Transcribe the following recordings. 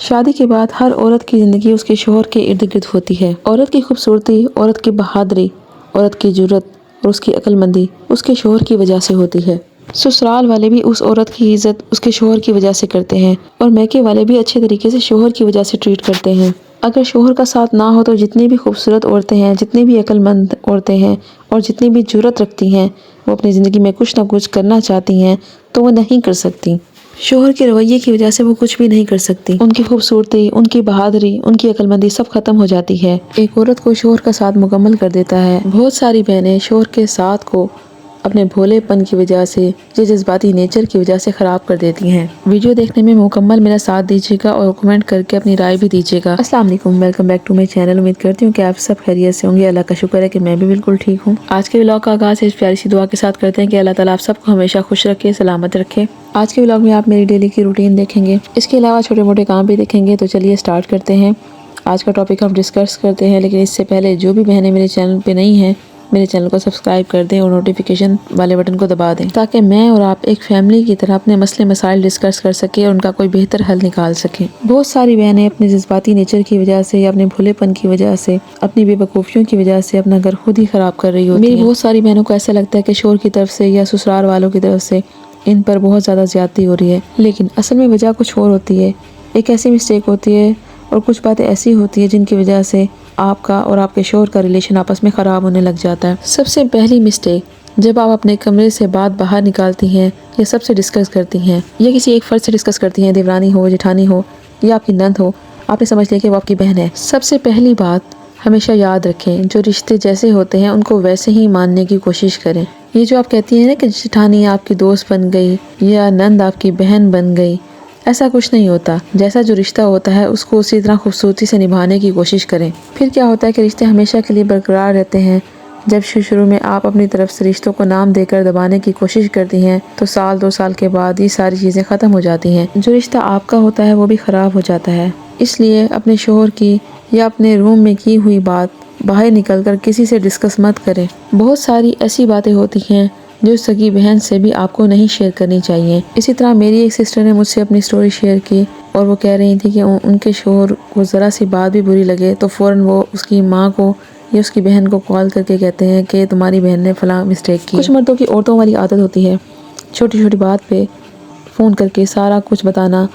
شادی کے بعد ہر عورت کی زندگی اس کے شوہر کے ارد گرد ہوتی ہے۔ عورت کی خوبصورتی، عورت کی بہادری، عورت کی جرأت اور اس کی عقل مندی اس کے شوہر کی وجہ سے ہوتی ہے۔ سسرال والے بھی اس عورت کی عزت اس کے شوہر کی وجہ سے کرتے ہیں اور میکے والے بھی اچھے طریقے سے شوہر کی وجہ سے ٹریٹ کرتے ہیں۔ اگر شوہر کا ساتھ نہ ہو تو جتنی بھی خوبصورت عورتیں ہیں، جتنی بھی عقل مند عورتیں ہیں اور جتنی بھی جرأت رکھتی ہیں، وہ اپنی زندگی میں کچھ نہ کچھ کرنا چاہتی ہیں تو وہ نہیں کر سکتی۔ شوہر کے رویے کی وجہ سے وہ کچھ بھی نہیں کر سکتی۔ ان کی خوبصورتی، ان کی بہادری، ان کی عقل مندی سب ختم ہو جاتی ہے۔ ایک عورت کو شوہر کا ساتھ مکمل کر دیتا ہے۔ بہت ساری بہنیں شوہر کے ساتھ کو اپنے بھولے پن کی وجہ سے یا جذباتی نیچر کی وجہ سے خراب کر دیتی ہیں۔ ویڈیو دیکھنے میں مکمل میرا ساتھ دیجیے گا اور کمنٹ کر کے اپنی رائے بھی دیجیے گا۔ السلام علیکم، welcome back to my channel. امید کرتی ہوں کہ آپ سب خیریت سے ہوں گے۔ اللہ کا شکر ہے کہ میں بھی بالکل ٹھیک ہوں۔ آج کے ولاگ کا آغاز اس پیاری سی دعا کے ساتھ کرتے ہیں کہ اللہ تعالیٰ آپ سب کو ہمیشہ خوش رکھے، سلامت رکھے۔ آج کے ولاگ میں آپ میری ڈیلی کی روٹین دیکھیں گے، اس کے علاوہ چھوٹے موٹے کام بھی دیکھیں گے۔ تو چلیے سٹارٹ کرتے ہیں۔ آج کا ٹاپک ہم ڈسکس کرتے ہیں، لیکن اس سے پہلے جو بھی بہنیں میرے چینل پہ نہیں ہیں، میرے چینل کو سبسکرائب کر دیں اور نوٹیفیکیشن والے بٹن کو دبا دیں تاکہ میں اور آپ ایک فیملی کی طرح اپنے مسئلے مسائل ڈسکس کر سکیں اور ان کا کوئی بہتر حل نکال سکیں۔ بہت ساری بہنیں اپنے جذباتی نیچر کی وجہ سے یا اپنے بھولے پن کی وجہ سے، اپنی بے وقوفیوں کی وجہ سے اپنا گھر خود ہی خراب کر رہی ہوتی ہیں۔ میری بہت ساری بہنوں کو ایسا لگتا ہے کہ شوہر کی طرف سے یا سسرال والوں کی طرف سے ان پر بہت زیادہ زیادتی ہو رہی ہے، لیکن اصل میں وجہ کچھ اور ہوتی ہے۔ ایک ایسی مسٹیک ہوتی ہے اور کچھ باتیں ایسی ہوتی ہے جن کی وجہ سے آپ کا اور آپ کے شوہر کا ریلیشن آپس میں خراب ہونے لگ جاتا ہے۔ سب سے پہلی مسٹیک، جب آپ اپنے کمرے سے بات باہر نکالتی ہیں یا سب سے ڈسکس کرتی ہیں یا کسی ایک فرد سے ڈسکس کرتی ہیں، دیورانی ہو، جٹھانی ہو یا آپ کی نند ہو، آپ نے سمجھ لیا کہ وہ آپ کی بہن ہے۔ سب سے پہلی بات ہمیشہ یاد رکھیں، جو رشتے جیسے ہوتے ہیں ان کو ویسے ہی ماننے کی کوشش کریں۔ یہ جو آپ کہتی ہیں نا کہ جٹھانی آپ کی دوست بن گئی یا نند آپ کی بہن بن گئی، ایسا کچھ نہیں ہوتا۔ جیسا جو رشتہ ہوتا ہے اس کو اسی طرح خوبصورتی سے نبھانے کی کوشش کریں۔ پھر کیا ہوتا ہے کہ رشتے ہمیشہ کے لیے برقرار رہتے ہیں۔ جب شروع میں آپ اپنی طرف سے رشتوں کو نام دے کر دبانے کی کوشش کرتی ہیں تو سال دو سال کے بعد یہ ساری چیزیں ختم ہو جاتی ہیں۔ جو رشتہ آپ کا ہوتا ہے وہ بھی خراب ہو جاتا ہے۔ اس لیے اپنے شوہر کی یا اپنے روم میں کی ہوئی بات باہر نکل کر کسی سے ڈسکس مت کریں۔ بہت ساری ایسی باتیں ہوتی ہیں جو سگی بہن سے بھی آپ کو نہیں شیئر کرنی چاہیے۔ اسی طرح میری ایک سسٹر نے مجھ سے اپنی سٹوری شیئر کی اور وہ کہہ رہی تھی کہ ان کے شوہر کو ذرا سی بات بھی بری لگے تو فوراً وہ اس کی ماں کو یا اس کی بہن کو کال کر کے کہتے ہیں کہ تمہاری بہن نے فلاں مسٹیک کی۔ کچھ مردوں کی عورتوں والی عادت ہوتی ہے چھوٹی چھوٹی بات پہ فون کر کے سارا کچھ بتانا۔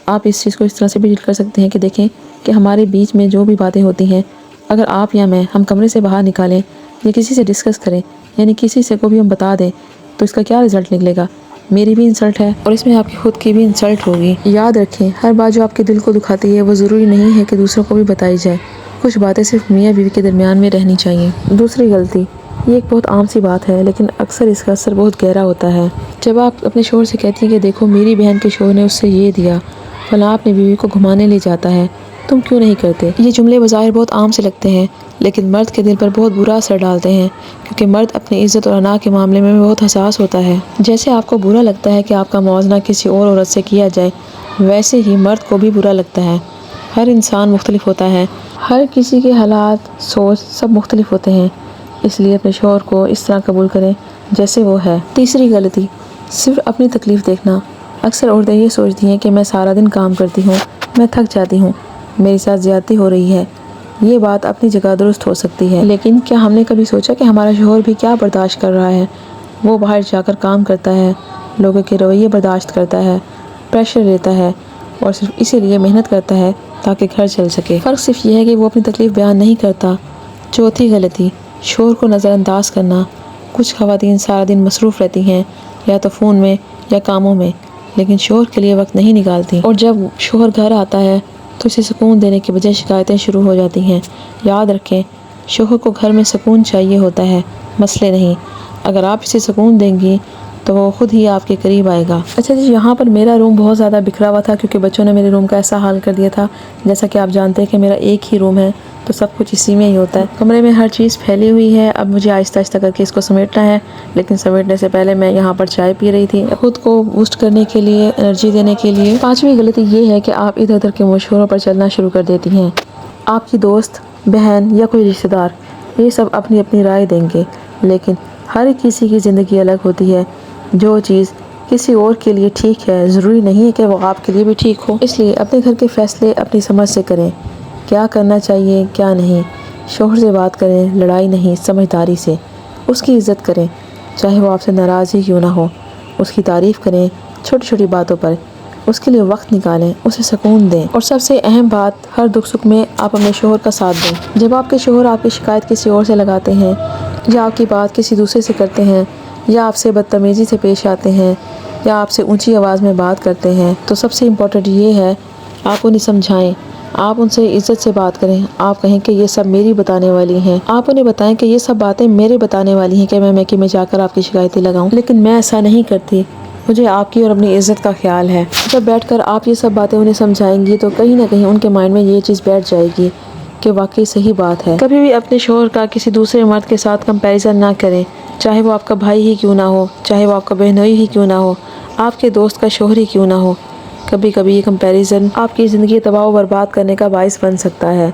آپ اس چیز کو اس طرح سے بھی ڈیل کر سکتے ہیں کہ دیکھیں کہ ہمارے بیچ میں جو بھی باتیں ہوتی ہیں، اگر آپ یا میں ہم کمرے سے باہر نکالیں یا کسی سے ڈسکس کریں، یعنی کسی سے کو بھی ہم بتا دیں تو اس کا کیا رزلٹ نکلے گا؟ میری بھی انسلٹ ہے اور اس میں آپ کی خود کی بھی انسلٹ ہوگی۔ یاد رکھیں، ہر بات جو آپ کے دل کو دکھاتی ہے وہ ضروری نہیں ہے کہ دوسروں کو بھی بتائی جائے۔ کچھ باتیں صرف میاں بیوی کے درمیان میں رہنی چاہیے۔ دوسری غلطی، یہ ایک بہت عام سی بات ہے لیکن اکثر اس کا اثر بہت گہرا ہوتا ہے۔ جب آپ اپنے شوہر سے کہتی ہیں کہ دیکھو میری بہن کے شوہر نے اس سے یہ دیا، فلاں اپنی بیوی کو گھمانے لے جاتا ہے، تم کیوں نہیں کرتے؟ یہ جملے بظاہر بہت عام سے لگتے ہیں لیکن مرد کے دل پر بہت برا اثر ڈالتے ہیں، کیونکہ مرد اپنی عزت اور انا کے معاملے میں بہت حساس ہوتا ہے۔ جیسے آپ کو برا لگتا ہے کہ آپ کا موازنہ کسی اور عورت سے کیا جائے، ویسے ہی مرد کو بھی برا لگتا ہے۔ ہر انسان مختلف ہوتا ہے، ہر کسی کے حالات، سوچ سب مختلف ہوتے ہیں، اس لیے اپنے شوہر کو اس طرح قبول کریں جیسے وہ ہے۔ تیسری غلطی، صرف اپنی تکلیف دیکھنا۔ اکثر عورتیں یہ سوچتی ہیں کہ میں سارا دن کام کرتی ہوں، میں تھک جاتی ہوں، میرے ساتھ زیادتی ہو رہی ہے۔ یہ بات اپنی جگہ درست ہو سکتی ہے، لیکن کیا ہم نے کبھی سوچا کہ ہمارا شوہر بھی کیا برداشت کر رہا ہے؟ وہ باہر جا کر کام کرتا ہے، لوگوں کے رویے برداشت کرتا ہے، پریشر لیتا ہے اور صرف اسی لیے محنت کرتا ہے تاکہ گھر چل سکے۔ فرق صرف یہ ہے کہ وہ اپنی تکلیف بیان نہیں کرتا۔ چوتھی غلطی، شوہر کو نظر انداز کرنا۔ کچھ خواتین سارا دن مصروف رہتی ہیں یا تو فون میں یا کاموں میں، لیکن شوہر کے لیے وقت نہیں نکالتی، اور جب شوہر گھر آتا ہے تو اسے سکون دینے کے بجائے شکایتیں شروع ہو جاتی ہیں۔ یاد رکھیں، شوہر کو گھر میں سکون چاہیے ہوتا ہے، مسئلے نہیں۔ اگر آپ اسے سکون دیں گی تو وہ خود ہی آپ کے قریب آئے گا۔ اچھا جی، یہاں پر میرا روم بہت زیادہ بکھرا ہوا تھا کیونکہ بچوں نے میرے روم کا ایسا حال کر دیا تھا۔ جیسا کہ آپ جانتے ہیں کہ میرا ایک ہی روم ہے تو سب کچھ اسی میں ہی ہوتا ہے۔ کمرے میں ہر چیز پھیلی ہوئی ہے، اب مجھے آہستہ آہستہ کر کے اس کو سمیٹنا ہے، لیکن سمیٹنے سے پہلے میں یہاں پر چائے پی رہی تھی خود کو بوسٹ کرنے کے لیے، انرجی دینے کے لیے۔ پانچویں غلطی یہ ہے کہ آپ ادھر ادھر کے مشوروں پر چلنا شروع کر دیتی ہیں۔ آپ کی دوست، بہن یا کوئی رشتہ دار یہ سب اپنی اپنی رائے دیں گے، لیکن ہر کسی کی زندگی الگ ہوتی ہے۔ جو چیز کسی اور کے لیے ٹھیک ہے، ضروری نہیں ہے کہ وہ آپ کے لیے بھی ٹھیک ہو۔ اس لیے اپنے گھر کے فیصلے اپنی سمجھ سے کریں، کیا کرنا چاہیے کیا نہیں۔ شوہر سے بات کریں، لڑائی نہیں، سمجھداری سے۔ اس کی عزت کریں، چاہے وہ آپ سے ناراض ہی کیوں نہ ہو۔ اس کی تعریف کریں چھوٹی چھوٹی باتوں پر، اس کے لیے وقت نکالیں، اسے سکون دیں۔ اور سب سے اہم بات، ہر دکھ سکھ میں آپ اپنے شوہر کا ساتھ دیں۔ جب آپ کے شوہر آپ کی شکایت کسی اور سے لگاتے ہیں، یا آپ کی بات کسی دوسرے سے کرتے ہیں، یا آپ سے بدتمیزی سے پیش آتے ہیں، یا آپ سے اونچی آواز میں بات کرتے ہیں، تو سب سے امپورٹنٹ یہ ہے آپ انہیں سمجھائیں، آپ ان سے عزت سے بات کریں۔ آپ کہیں کہ یہ سب میری بتانے والی ہیں، آپ انہیں بتائیں کہ یہ سب باتیں میرے بتانے والی ہیں کہ میں میکے میں جا کر آپ کی شکایتیں لگاؤں، لیکن میں ایسا نہیں کرتی، مجھے آپ کی اور اپنی عزت کا خیال ہے۔ جب بیٹھ کر آپ یہ سب باتیں انہیں سمجھائیں گی تو کہیں نہ کہیں ان کے مائنڈ میں یہ چیز بیٹھ جائے گی کہ واقعی صحیح بات ہے۔ کبھی بھی اپنے شوہر کا کسی دوسرے مرد کے ساتھ کمپیریزن نہ کریں، چاہے وہ آپ کا بھائی ہی کیوں نہ ہو، چاہے وہ آپ کا بہنوئی ہی کیوں نہ ہو، آپ کے دوست کا شوہر ہی کیوں نہ ہو۔ کبھی کبھی یہ کمپیریزن آپ کی زندگی تباہ و برباد کرنے کا باعث بن سکتا ہے۔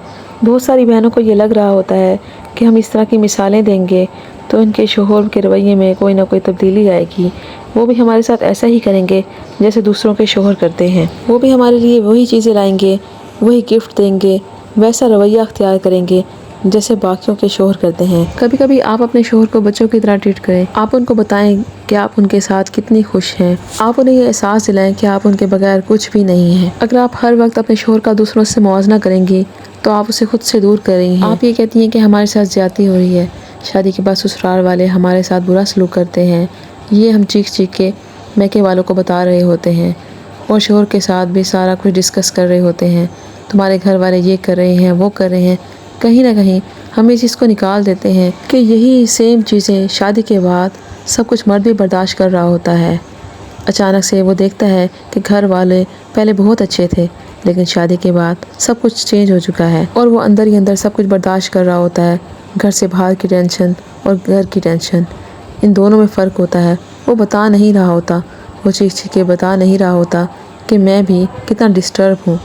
بہت ساری بہنوں کو یہ لگ رہا ہوتا ہے کہ ہم اس طرح کی مثالیں دیں گے تو ان کے شوہر کے رویے میں کوئی نہ کوئی تبدیلی آئے گی، وہ بھی ہمارے ساتھ ایسا ہی کریں گے جیسے دوسروں کے شوہر کرتے ہیں، وہ بھی ہمارے لیے وہی چیزیں لائیں گے، وہی گفٹ دیں گے، ویسا رویہ اختیار کریں گے جیسے باقیوں کے شوہر کرتے ہیں۔ کبھی کبھی آپ اپنے شوہر کو بچوں کی طرح ٹریٹ کریں، آپ ان کو بتائیں کہ آپ ان کے ساتھ کتنی خوش ہیں، آپ انہیں یہ احساس دلائیں کہ آپ ان کے بغیر کچھ بھی نہیں ہیں۔ اگر آپ ہر وقت اپنے شوہر کا دوسروں سے موازنہ کریں گی تو آپ اسے خود سے دور کر رہی ہیں۔ آپ یہ کہتی ہیں کہ ہمارے ساتھ زیادتی ہو رہی ہے، شادی کے بعد سسرال والے ہمارے ساتھ برا سلوک کرتے ہیں، یہ ہم چیخ چیخ کے میکے والوں کو بتا رہے ہوتے ہیں، اور شوہر کے ساتھ بھی سارا کچھ ڈسکس کر رہے ہوتے ہیں، تمہارے گھر والے یہ کر رہے ہیں وہ کر رہے ہیں۔ کہیں نہ کہیں ہم اس چیز کو نکال دیتے ہیں کہ یہی سیم چیزیں شادی کے بعد سب کچھ مرد بھی برداشت کر رہا ہوتا ہے۔ اچانک سے وہ دیکھتا ہے کہ گھر والے پہلے بہت اچھے تھے لیکن شادی کے بعد سب کچھ چینج ہو چکا ہے، اور وہ اندر ہی اندر سب کچھ برداشت کر رہا ہوتا ہے۔ گھر سے باہر کی ٹینشن اور گھر کی ٹینشن، ان دونوں میں فرق ہوتا ہے۔ وہ بتا نہیں رہا ہوتا، وہ چیخ چیخ کے بتا نہیں رہا ہوتا کہ میں بھی کتنا ڈسٹرب ہوں۔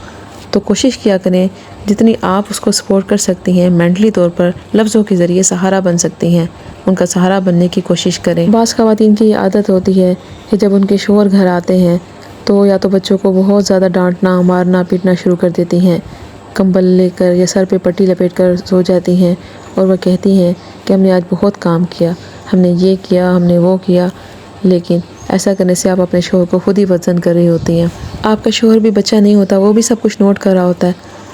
تو کوشش کیا کریں جتنی آپ اس کو سپورٹ کر سکتی ہیں، مینٹلی طور پر لفظوں کے ذریعے سہارا بن سکتی ہیں، ان کا سہارا بننے کی کوشش کریں۔ بعض خواتین کی یہ عادت ہوتی ہے کہ جب ان کے شوہر گھر آتے ہیں تو یا تو بچوں کو بہت زیادہ ڈانٹنا مارنا پیٹنا شروع کر دیتی ہیں، کمبل لے کر یا سر پہ پٹی لپیٹ کر سو جاتی ہیں، اور وہ کہتی ہیں کہ ہم نے آج بہت کام کیا، ہم نے یہ کیا، ہم نے وہ کیا، لیکن ایسا کرنے سے آپ اپنے شوہر کو خود ہی وزن کر رہی ہوتی ہیں۔ آپ کا شوہر بھی بچہ نہیں ہوتا، وہ بھی سب کچھ نوٹ کر رہا ہوتا ہے۔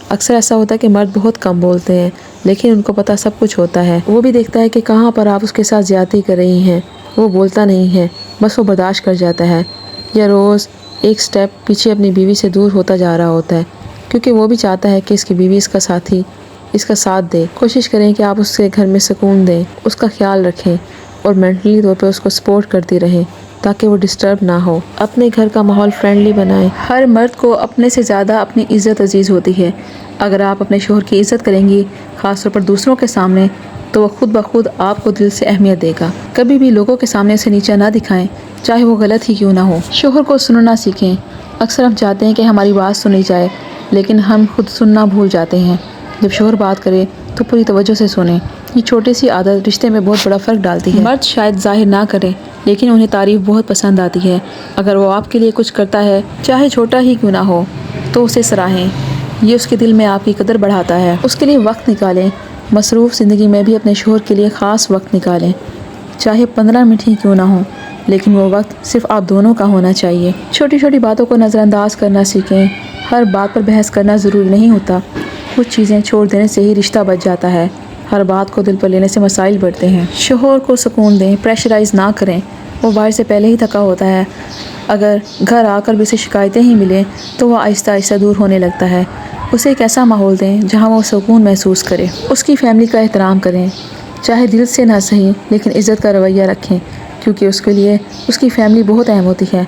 اکثر ایسا ہوتا ہے کہ مرد بہت کم بولتے ہیں لیکن ان کو پتہ سب کچھ ہوتا ہے، وہ بھی دیکھتا ہے کہ کہاں پر آپ اس کے ساتھ زیادتی کر رہی ہیں، وہ بولتا نہیں ہے، بس وہ برداشت کر جاتا ہے، یا روز ایک سٹیپ پیچھے اپنی بیوی سے دور ہوتا جا رہا ہوتا ہے، کیونکہ وہ بھی چاہتا ہے کہ اس کی بیوی اس کا ساتھی اس کا ساتھ دے۔ کوشش کریں کہ آپ اس کے گھر میں سکون دیں، اس کا خیال رکھیں، اور مینٹلی طور پہ اس کو سپورٹ کرتی رہیں تاکہ وہ ڈسٹرب نہ ہو۔ اپنے گھر کا ماحول فرینڈلی بنائیں۔ ہر مرد کو اپنے سے زیادہ اپنی عزت عزیز ہوتی ہے۔ اگر آپ اپنے شوہر کی عزت کریں گی، خاص طور پر دوسروں کے سامنے، تو وہ خود بخود آپ کو دل سے اہمیت دے گا۔ کبھی بھی لوگوں کے سامنے اسے نیچا نہ دکھائیں، چاہے وہ غلط ہی کیوں نہ ہو۔ شوہر کو سننا سیکھیں۔ اکثر ہم چاہتے ہیں کہ ہماری بات سنی جائے لیکن ہم خود سننا بھول جاتے ہیں۔ جب شوہر بات کرے تو پوری توجہ سے سنیں، یہ چھوٹی سی عادت رشتے میں بہت بڑا فرق ڈالتی ہے۔ مرد شاید ظاہر نہ کرے لیکن انہیں تعریف بہت پسند آتی ہے۔ اگر وہ آپ کے لیے کچھ کرتا ہے چاہے چھوٹا ہی کیوں نہ ہو تو اسے سراہیں، یہ اس کے دل میں آپ کی قدر بڑھاتا ہے۔ اس کے لیے وقت نکالیں، مصروف زندگی میں بھی اپنے شوہر کے لیے خاص وقت نکالیں، چاہے 15 منٹ ہی کیوں نہ ہو، لیکن وہ وقت صرف آپ دونوں کا ہونا چاہیے۔ چھوٹی چھوٹی باتوں کو نظر انداز کرنا سیکھیں، ہر بات پر بحث کرنا ضروری نہیں ہوتا، کچھ چیزیں چھوڑ دینے سے ہی رشتہ بچ جاتا ہے، ہر بات کو دل پر لینے سے مسائل بڑھتے ہیں۔ شوہر کو سکون دیں، پریشرائز نہ کریں، وہ باہر سے پہلے ہی تھکا ہوتا ہے، اگر گھر آ کر بھی اسے شکایتیں ہی ملیں تو وہ آہستہ آہستہ دور ہونے لگتا ہے۔ اسے ایک ایسا ماحول دیں جہاں وہ سکون محسوس کرے، اس کی فیملی کا احترام کریں، چاہے دل سے نہ صحیح لیکن عزت کا رویہ رکھیں، کیونکہ اس کے لیے اس کی فیملی بہت اہم ہوتی ہے۔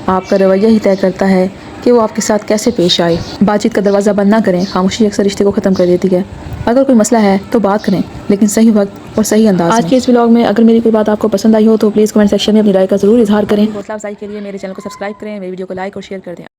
آپ کا رویہ ہی طے کرتا ہے کہ وہ آپ کے ساتھ کیسے پیش آئے۔ بات چیت کا دروازہ بند نہ کریں، خاموشی اکثر رشتے کو ختم کر دیتی ہے۔ اگر کوئی مسئلہ ہے تو بات کریں لیکن صحیح وقت اور صحیح انداز میں۔ آج کے اس ولاگ میں اگر میری کوئی بات آپ کو پسند آئی ہو تو پلیز کمنٹ سیکشن میں اپنی رائے کا ضرور اظہار کریں۔ حوصلہ افزائی کے لیے میرے چینل کو سبسکرائب کریں، میری ویڈیو کو لائک اور شیئر کر دیں۔